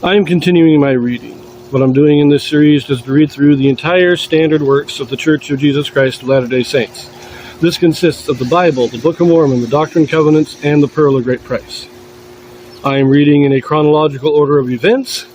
I am continuing my reading. What I'm doing in this series is to read through the entire standard works of the Church of Jesus Christ of Latter-day Saints. This consists of the Bible, the Book of Mormon, the Doctrine and Covenants, and the Pearl of Great Price. I am reading in a chronological order of events,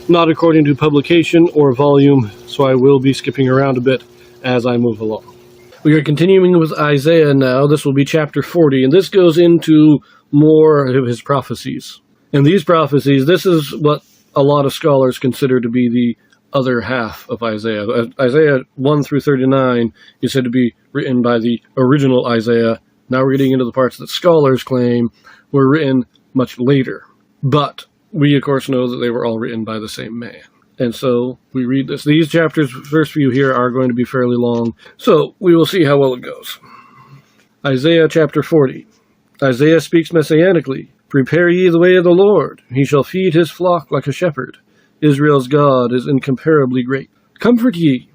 not according to publication or volume, so I will be skipping around a bit as I move along. We are continuing with Isaiah now. This will be chapter 40, and this goes into more of his prophecies. And these prophecies, this is what a lot of scholars consider to be the other half of Isaiah. Isaiah 1 through 39 is said to be written by the original Isaiah. Now we're getting into the parts that scholars claim were written much later. But we, of course, know that they were all written by the same man. And so we read this. These chapters, first few here, are going to be fairly long. So we will see how well it goes. Isaiah chapter 40. Isaiah speaks messianically. Prepare ye the way of the Lord. He shall feed his flock like a shepherd. Israel's God is incomparably great. Comfort ye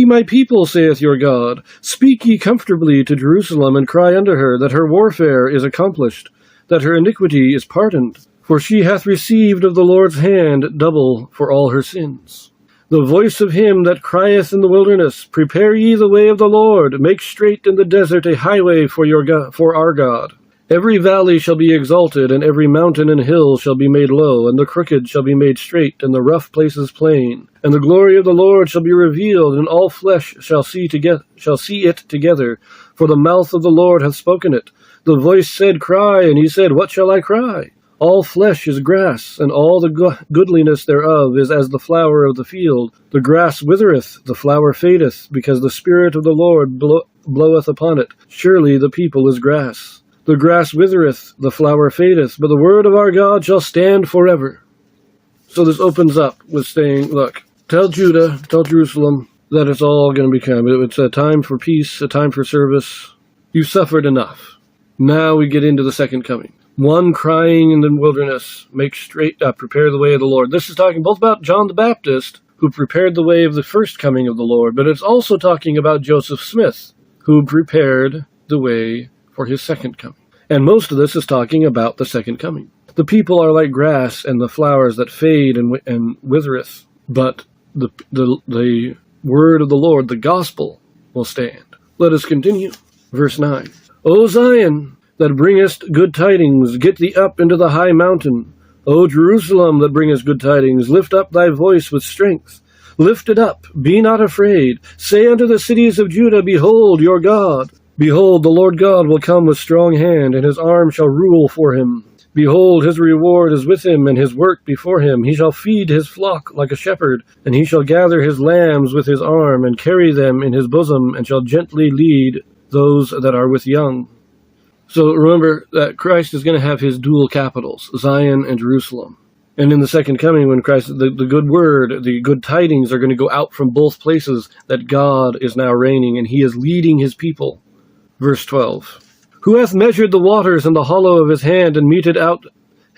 my people, saith your God. Speak ye comfortably to Jerusalem, and cry unto her, that her warfare is accomplished, that her iniquity is pardoned. For she hath received of the Lord's hand double for all her sins. The voice of him that crieth in the wilderness, Prepare ye the way of the Lord. Make straight in the desert a highway for our God. Every valley shall be exalted, and every mountain and hill shall be made low, and the crooked shall be made straight, and the rough places plain. And the glory of the Lord shall be revealed, and all flesh shall see it together. For the mouth of the Lord hath spoken it. The voice said, Cry, and he said, What shall I cry? All flesh is grass, and all the goodliness thereof is as the flower of the field. The grass withereth, the flower fadeth, because the Spirit of the Lord bloweth upon it. Surely the people is grass. The grass withereth, the flower fadeth, but the word of our God shall stand forever. So this opens up with saying, look, tell Judah, tell Jerusalem that it's all going to become. It's a time for peace, a time for service. You've suffered enough. Now we get into the second coming. One crying in the wilderness, make straight, prepare the way of the Lord. This is talking both about John the Baptist, who prepared the way of the first coming of the Lord, but it's also talking about Joseph Smith, who prepared the way for his second coming. And most of this is talking about the second coming. The people are like grass and the flowers that fade and withereth, but the word of the Lord, the gospel, will stand. Let us continue. Verse 9. O Zion, that bringest good tidings, get thee up into the high mountain. O Jerusalem, that bringest good tidings, lift up thy voice with strength. Lift it up, be not afraid. Say unto the cities of Judah, Behold your God. Behold, the Lord God will come with strong hand, and his arm shall rule for him. Behold, his reward is with him, and his work before him. He shall feed his flock like a shepherd, and he shall gather his lambs with his arm, and carry them in his bosom, and shall gently lead those that are with young. So remember that Christ is going to have his dual capitals, Zion and Jerusalem. And in the second coming, when Christ, the good word, the good tidings are going to go out from both places, that God is now reigning, and he is leading his people. Verse 12. Who hath measured the waters in the hollow of his hand, and meted out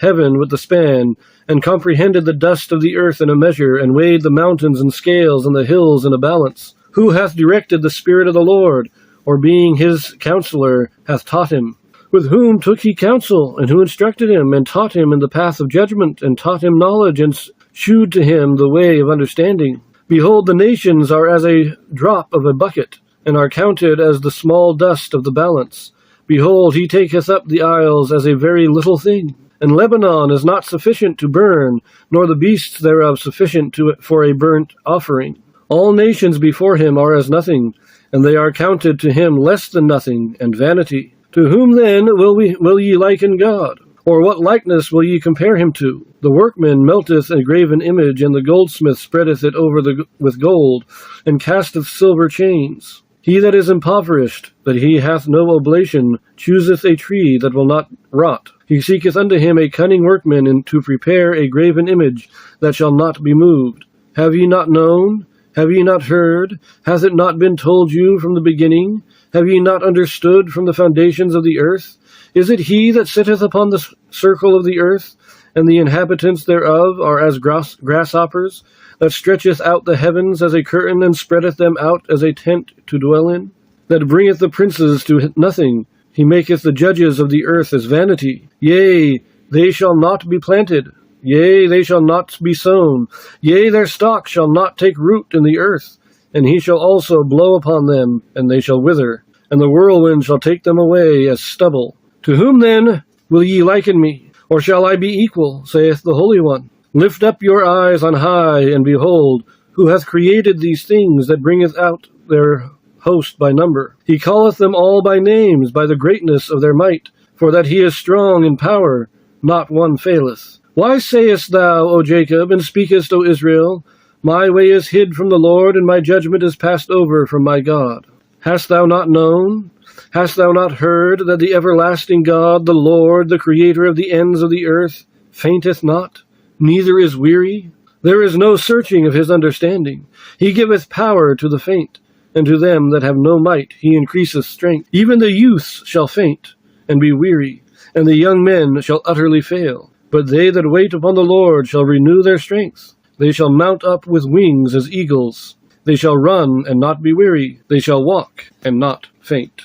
heaven with the span, and comprehended the dust of the earth in a measure, and weighed the mountains in scales, and the hills in a balance? Who hath directed the Spirit of the Lord, or being his counselor, hath taught him? With whom took he counsel, and who instructed him, and taught him in the path of judgment, and taught him knowledge, and shewed to him the way of understanding? Behold, the nations are as a drop of a bucket, and are counted as the small dust of the balance. Behold, he taketh up the isles as a very little thing. And Lebanon is not sufficient to burn, nor the beasts thereof sufficient for a burnt offering. All nations before him are as nothing, and they are counted to him less than nothing, and vanity. To whom then will ye liken God? Or what likeness will ye compare him to? The workman melteth a graven image, and the goldsmith spreadeth it over with gold, and casteth silver chains. He that is impoverished, that he hath no oblation, chooseth a tree that will not rot. He seeketh unto him a cunning workman, and to prepare a graven image that shall not be moved. Have ye not known? Have ye not heard? Hath it not been told you from the beginning? Have ye not understood from the foundations of the earth? Is it he that sitteth upon the circle of the earth, and the inhabitants thereof are as grasshoppers, that stretcheth out the heavens as a curtain, and spreadeth them out as a tent to dwell in? That bringeth the princes to nothing, he maketh the judges of the earth as vanity. Yea, they shall not be planted. yea, they shall not be sown, yea, their stock shall not take root in the earth, and he shall also blow upon them, and they shall wither, and the whirlwind shall take them away as stubble. To whom then will ye liken me? Or shall I be equal, saith the Holy One? Lift up your eyes on high, and behold, who hath created these things that bringeth out their host by number? He calleth them all by names, by the greatness of their might, for that he is strong in power, not one faileth. Why sayest thou, O Jacob, and speakest, O Israel, my way is hid from the Lord, and my judgment is passed over from my God? Hast thou not known? Hast thou not heard that the everlasting God, the Lord, the Creator of the ends of the earth, fainteth not, neither is weary? There is no searching of his understanding. He giveth power to the faint, and to them that have no might he increaseth strength. Even the youths shall faint, and be weary, and the young men shall utterly fail. But they that wait upon the Lord shall renew their strength. They shall mount up with wings as eagles. They shall run and not be weary. They shall walk and not faint.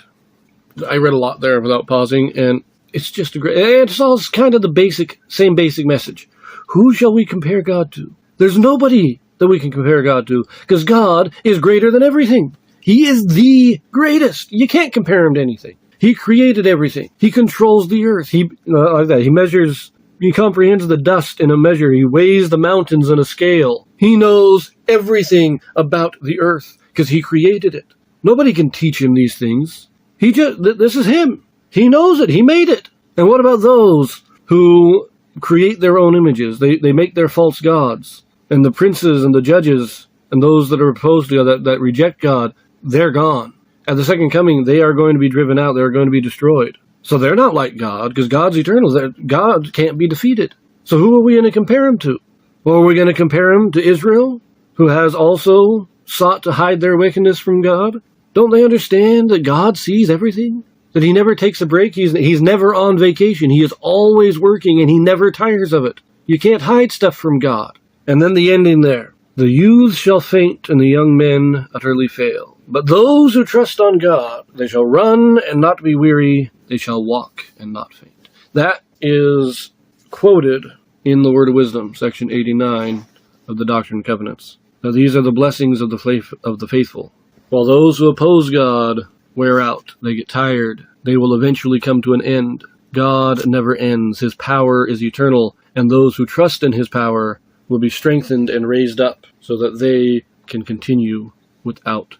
I read a lot there without pausing, and it's just a great... It's all kind of the same basic message. Who shall we compare God to? There's nobody that we can compare God to, because God is greater than everything. He is the greatest. You can't compare him to anything. He created everything. He controls the earth. Like that. He comprehends the dust in a measure. He weighs the mountains in a scale. He knows everything about the earth because he created it. Nobody can teach him these things. This is him. He knows it. He made it. And what about those who create their own images? They make their false gods. And the princes and the judges and those that are opposed to God, that reject God, they're gone. At the second coming, they are going to be driven out. They're going to be destroyed. So they're not like God, because God's eternal. God can't be defeated. So who are we going to compare him to? Well, are we going to compare him to Israel, who has also sought to hide their wickedness from God? Don't they understand that God sees everything? That he never takes a break? He's never on vacation. He is always working, and he never tires of it. You can't hide stuff from God. And then the ending there. The youths shall faint, and the young men utterly fail. But those who trust on God, they shall run and not be weary. They shall walk and not faint. That is quoted in the Word of Wisdom, section 89 of the Doctrine and Covenants. Now these are the blessings of the faithful. While those who oppose God wear out, they get tired, they will eventually come to an end. God never ends. His power is eternal, and those who trust in his power will be strengthened and raised up so that they can continue without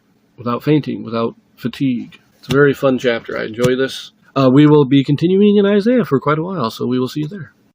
fainting, without fatigue. It's a very fun chapter. I enjoy this. We will be continuing in Isaiah for quite a while, so we will see you there.